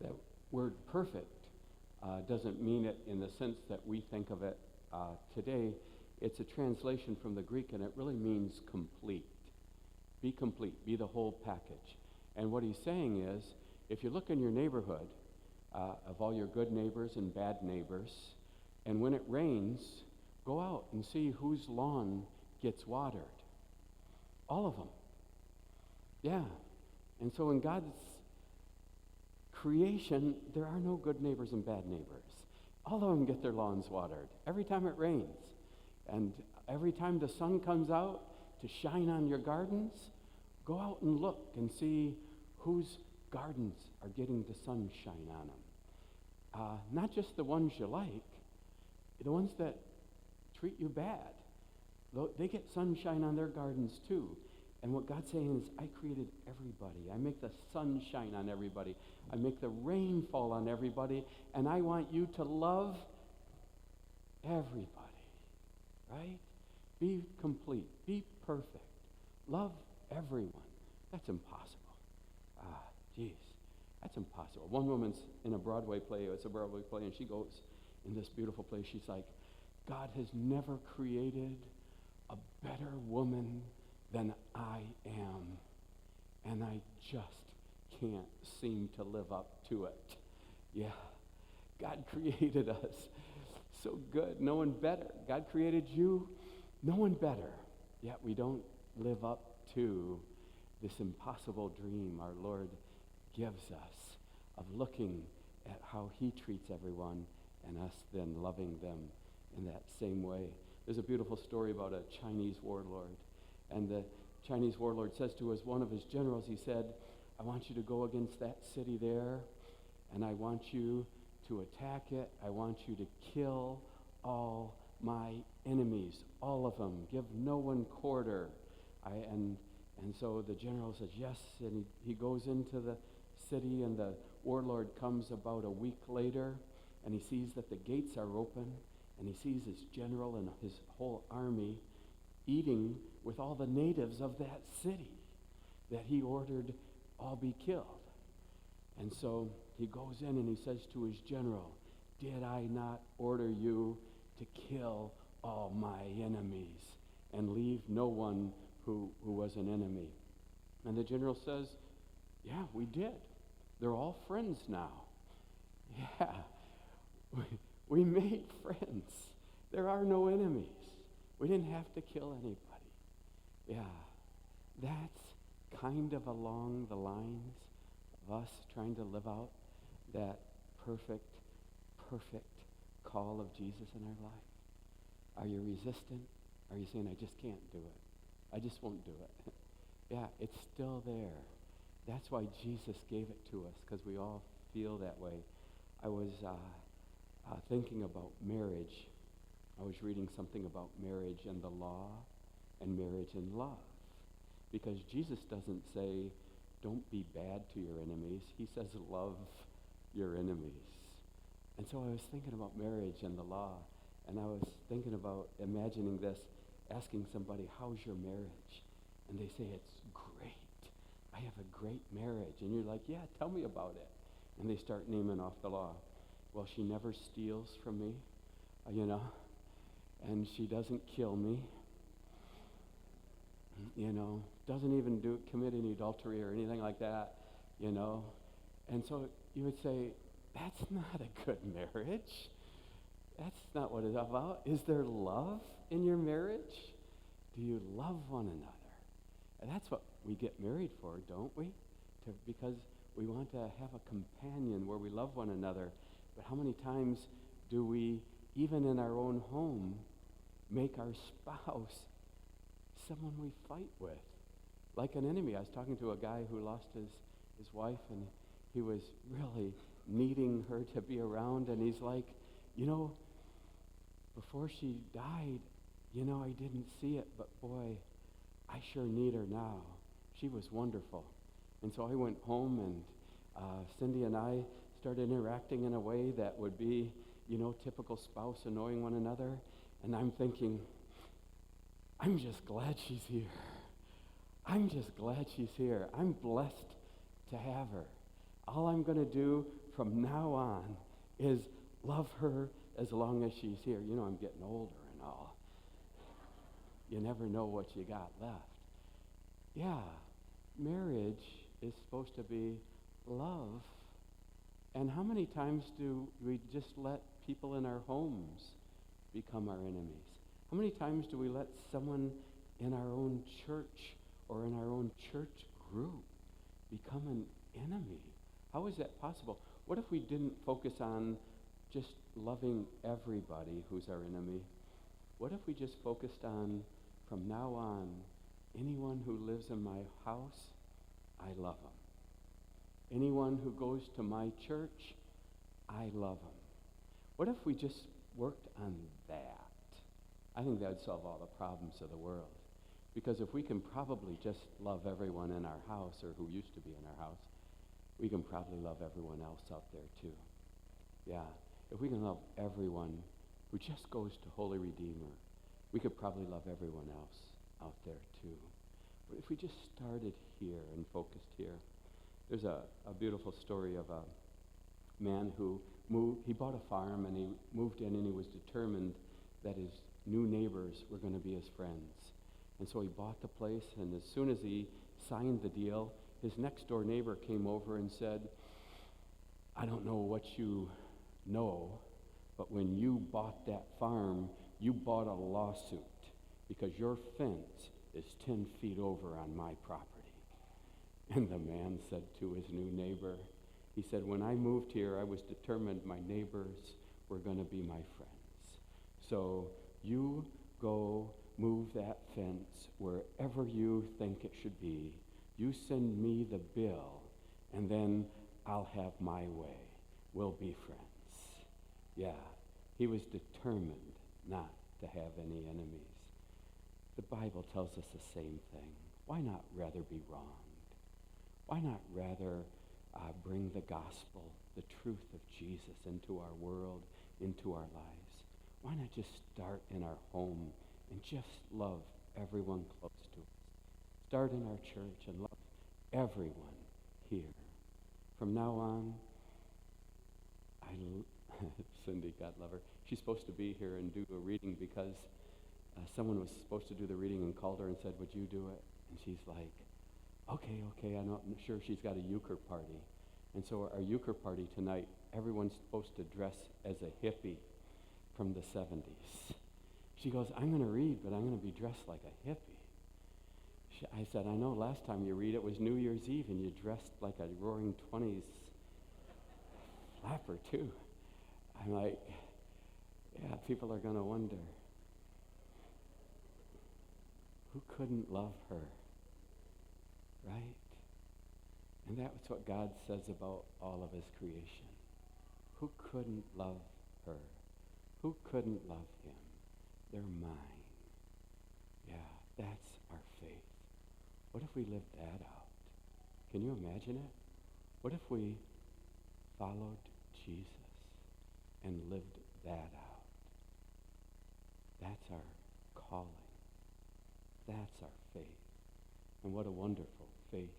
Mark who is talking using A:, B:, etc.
A: That word perfect doesn't mean it in the sense that we think of it today. It's a translation from the Greek, and it really means complete. Be complete. Be the whole package. And what he's saying is, if you look in your neighborhood of all your good neighbors and bad neighbors, and when it rains, go out and see whose lawn gets watered. All of them. Yeah. And so in God's creation, there are no good neighbors and bad neighbors. All of them get their lawns watered every time it rains. And every time the sun comes out to shine on your gardens, go out and look and see whose gardens are getting the sunshine on them. Not just the ones you like, the ones that treat you bad. They get sunshine on their gardens too. And what God's saying is, I created everybody. I make the sun shine on everybody. I make the rain fall on everybody. And I want you to love everybody. Right? Be complete. Be perfect. Love everyone. That's impossible. Geez. That's impossible. One woman's in a Broadway play. It's a Broadway play, and she goes in this beautiful place. She's like, God has never created a better woman than I am, and I just can't seem to live up to it. Yeah, God created us so good. No one better. God created you, no one better. Yet we don't live up to this impossible dream our Lord gives us of looking at how he treats everyone and us then loving them in that same way. There's a beautiful story about a Chinese warlord. And the Chinese warlord says to one of his generals, he said, I want you to go against that city there, and I want you to attack it. I want you to kill all my enemies, all of them. Give no one quarter. And so the general says, yes, and he goes into the city, and the warlord comes about a week later, and he sees that the gates are open, and he sees his general and his whole army eating with all the natives of that city that he ordered all be killed. And so he goes in and he says to his general, did I not order you to kill all my enemies and leave no one who was an enemy? And the general says, yeah, we did. They're all friends now. Yeah, we made friends. There are no enemies. We didn't have to kill anybody. Yeah, that's kind of along the lines of us trying to live out that perfect call of Jesus in our life. Are you resistant? Are you saying, I just can't do it? I just won't do it. Yeah, it's still there. That's why Jesus gave it to us, because we all feel that way. I was thinking about marriage. I was reading something about marriage and the law and marriage and love. Because Jesus doesn't say, don't be bad to your enemies. He says, love your enemies. And so I was thinking about marriage and the law, and I was thinking about imagining this, asking somebody, how's your marriage? And they say, it's great. I have a great marriage. And you're like, yeah, tell me about it. And they start naming off the law. Well, she never steals from me, and she doesn't kill me, doesn't even commit any adultery or anything like that, And so you would say, that's not a good marriage. That's not what it's about. Is there love in your marriage? Do you love one another? And that's what we get married for, don't we? Because we want to have a companion where we love one another. But how many times do we, even in our own home, make our spouse someone we fight with? Like an enemy. I was talking to a guy who lost his wife, and he was really needing her to be around, and he's like, before she died, I didn't see it, but boy, I sure need her now. She was wonderful. And so I went home, and Cindy and I started interacting in a way that would be, typical spouse annoying one another. And I'm thinking, I'm just glad she's here. I'm just glad she's here. I'm blessed to have her. All I'm going to do from now on is love her as long as she's here. You know, I'm getting older and all. You never know what you got left. Yeah, marriage is supposed to be love. And how many times do we just let people in our homes become our enemies? How many times do we let someone in our own church or in our own church group become an enemy? How is that possible? What if we didn't focus on just loving everybody who's our enemy? What if we just focused on, from now on, anyone who lives in my house, I love them. Anyone who goes to my church, I love them. What if we just worked on that? I think that would solve all the problems of the world. Because if we can probably just love everyone in our house, or who used to be in our house, we can probably love everyone else out there too. Yeah, if we can love everyone who just goes to Holy Redeemer, we could probably love everyone else out there too. But if we just started here and focused here, there's a beautiful story of a man who moved. He bought a farm and he moved in, and he was determined that his new neighbors were going to be his friends. And so he bought the place, and as soon as he signed the deal, his next door neighbor came over and said, I don't know what you know, but when you bought that farm, you bought a lawsuit because your fence is 10 feet over on my property. And the man said to his new neighbor, he said, when I moved here, I was determined my neighbors were going to be my friends. So you go move that fence wherever you think it should be. You send me the bill, and then I'll have my way. We'll be friends. Yeah, he was determined not to have any enemies. The Bible tells us the same thing. Why not rather be wronged? Why not rather bring the gospel, the truth of Jesus into our world, into our lives? Why not just start in our home and just love everyone close to us? Start in our church and love everyone here. From now on, Cindy, God love her, she's supposed to be here and do a reading because someone was supposed to do the reading and called her and said, would you do it? And she's like, okay, I'm sure she's got a euchre party. And so our euchre party tonight, everyone's supposed to dress as a hippie from the 70s. She goes, I'm going to read, but I'm going to be dressed like a hippie. I said, I know last time you read it was New Year's Eve and you dressed like a roaring 20s flapper too. I'm like, yeah, people are going to wonder, who couldn't love her? Right? And that's what God says about all of his creation. Who couldn't love her? Who couldn't love him? They're mine. Yeah, that's our faith. What if we lived that out? Can you imagine it? What if we followed Jesus and lived that out? That's our calling. That's our faith. And what a wonderful faith